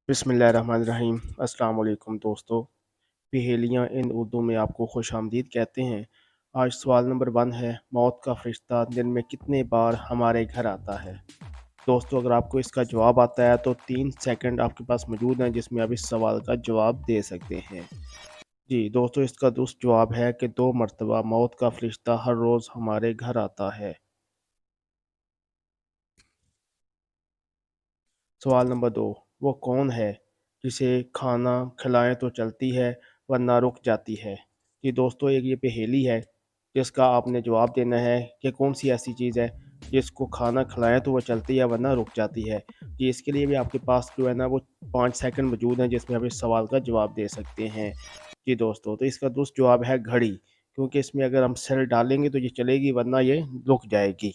बिस्मिल्लाहिर्रहमानिर्रहीम। अस्सलाम वालेकुम दोस्तों। पहेलियाँ इन उर्दू में आपको खुश आमदीद कहते हैं। आज सवाल नंबर 1 है, मौत का फरिश्ता दिन में कितने बार हमारे घर आता है? दोस्तों, अगर आपको इसका जवाब आता है तो 3 सेकंड आपके पास मौजूद हैं जिसमें आप इस सवाल का जवाब दे सकते हैं। जी दोस्तों, इसका दुरुस्त जवाब है कि 2 मरतबा मौत का फरिश्ता हर रोज़ हमारे घर आता है। सवाल नंबर 2, वो कौन है जिसे खाना खिलाएं तो चलती है वरना रुक जाती है? जी दोस्तों, एक ये पहेली है जिसका आपने जवाब देना है कि कौन सी ऐसी चीज़ है जिसको खाना खिलाएं तो वो चलती है वरना रुक जाती है। जी, इसके लिए भी आपके पास जो है ना वो 5 सेकंड मौजूद हैं जिसमें आप इस सवाल का जवाब दे सकते हैं। जी दोस्तों, तो इसका दुरुस्त जवाब है घड़ी, क्योंकि इसमें अगर हम सेल डालेंगे तो ये चलेगी वरना ये रुक जाएगी।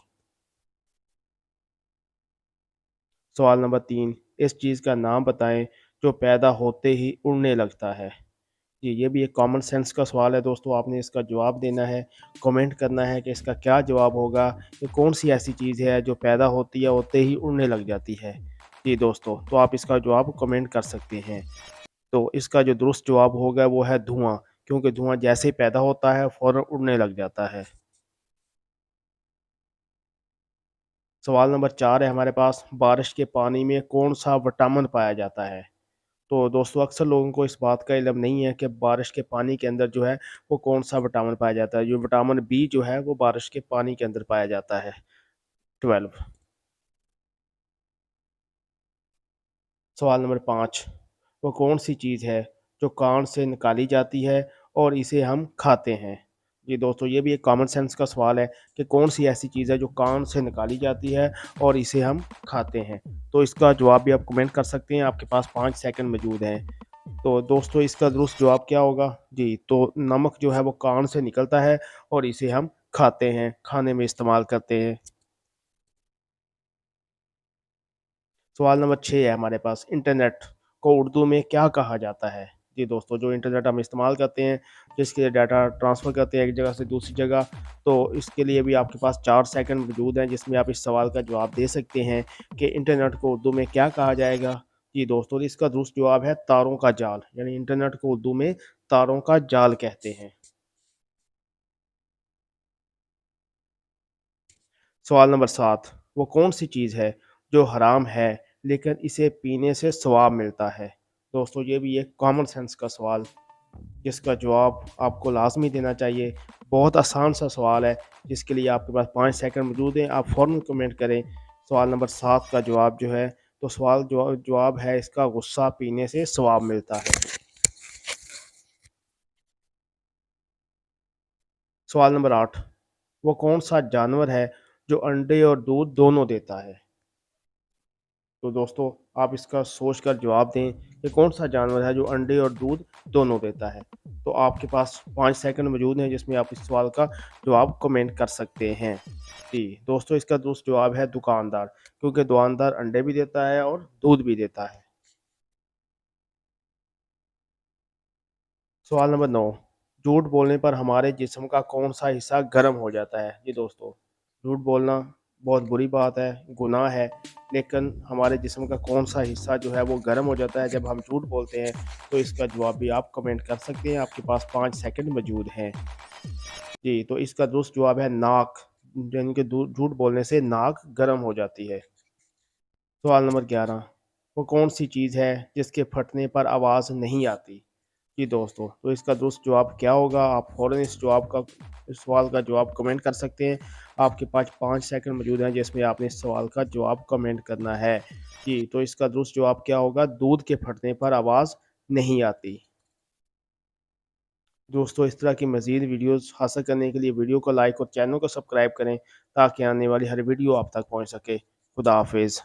सवाल नंबर 3, इस चीज़ का नाम बताएं जो पैदा होते ही उड़ने लगता है। जी, ये भी एक कॉमन सेंस का सवाल है दोस्तों, आपने इसका जवाब देना है, कमेंट करना है कि इसका क्या जवाब होगा, कि कौन सी ऐसी चीज़ है जो पैदा होती है होते ही उड़ने लग जाती है। जी दोस्तों, तो आप इसका जवाब कमेंट कर सकते हैं। तो इसका जो दुरुस्त जवाब होगा वो है धुआं, क्योंकि धुआं जैसे ही पैदा होता है फ़ौरन उड़ने लग जाता है। सवाल नंबर 4 है हमारे पास, बारिश के पानी में कौन सा विटामिन पाया जाता है? तो दोस्तों, अक्सर लोगों को इस बात का इल्म नहीं है कि बारिश के पानी के अंदर जो है वो कौन-सा विटामिन पाया जाता है। जो विटामिन बी जो है वो बारिश के पानी के अंदर पाया जाता है। 12। सवाल नंबर 5, वो कौन-सी चीज़ है जो कान से निकाली जाती है और इसे हम खाते हैं? जी दोस्तों, ये भी एक कॉमन सेंस का सवाल है कि कौन-सी ऐसी चीज़ है जो कान से निकाली जाती है और इसे हम खाते हैं? तो इसका जवाब भी आप कमेंट कर सकते हैं, आपके पास 5 सेकंड मौजूद हैं। तो दोस्तों, इसका दुरुस्त जवाब क्या होगा? जी, तो नमक जो है वो कान से निकलता है और इसे हम खाते हैं, खाने में इस्तेमाल करते हैं। सवाल नंबर 6 है हमारे पास, इंटरनेट को उर्दू में क्या कहा जाता है? जी दोस्तों, जो इंटरनेट हम इस्तेमाल करते हैं, जिसके डाटा ट्रांसफ़र करते हैं एक जगह से दूसरी जगह, तो इसके लिए भी आपके पास 4 सेकंड मौजूद हैं जिसमें आप इस सवाल का जवाब दे सकते हैं कि इंटरनेट को उर्दू में क्या कहा जाएगा? जी दोस्तों, तो इसका दुरुस्त जवाब है तारों का जाल, यानी इंटरनेट को उर्दू में तारों का जाल कहते हैं। सवाल नंबर 7, वो कौन-सी चीज़ है जो हराम है लेकिन इसे पीने से सवाब मिलता है? दोस्तों, ये भी एक कॉमन सेंस का सवाल जिसका जवाब आपको लाज़मी देना चाहिए। बहुत आसान सा सवाल है जिसके लिए आपके पास 5 सेकंड मौजूद हैं, आप फ़ौरन कमेंट करें। सवाल नंबर 7 का जवाब जो है, तो सवाल जवाब है इसका, गुस्सा पीने से सवाब मिलता है। सवाल नंबर 8, वो कौन-सा जानवर है जो अंडे और दूध दोनों देता है? तो दोस्तों, आप इसका सोच कर जवाब दें कि कौन-सा जानवर है जो अंडे और दूध दोनों देता है। तो आपके पास 5 सेकंड मौजूद हैं जिसमें आप इस सवाल का जवाब कमेंट कर सकते हैं। जी, दोस्तों, इसका दुरुस्त जवाब है दुकानदार, क्योंकि दुकानदार अंडे भी देता है और दूध भी देता है। सवाल नंबर 9, झूठ बोलने पर हमारे जिस्म का कौन-सा हिस्सा गर्म हो जाता है? जी दोस्तों, झूठ बोलना बहुत बुरी बात है, गुनाह है, लेकिन हमारे जिस्म का कौन-सा हिस्सा जो है वो गर्म हो जाता है जब हम झूठ बोलते हैं? तो इसका जवाब भी आप कमेंट कर सकते हैं, आपके पास 5 सेकंड मौजूद हैं। जी, तो इसका दुरुस्त जवाब है नाक, यानी कि दू झूठ बोलने से नाक गर्म हो जाती है। सवाल नंबर 11, वो कौन-सी चीज़ है जिसके फटने पर आवाज़ नहीं आती? जी दोस्तों, तो इसका दुरुस्त जवाब क्या होगा? आप फ़ौरन इस सवाल का जवाब कमेंट कर सकते हैं। आपके पास 5 सेकंड मौजूद हैं जिसमें आपने इस सवाल का जवाब कमेंट करना है। जी, तो इसका दुरुस्त जवाब क्या होगा? दूध के फटने पर आवाज़ नहीं आती। दोस्तों, इस तरह की मज़ीद वीडियोज़ हासिल करने के लिए वीडियो को लाइक और चैनल को सब्सक्राइब करें ताकि आने वाली हर वीडियो आप तक पहुँच सके। खुदा हाफ़िज़।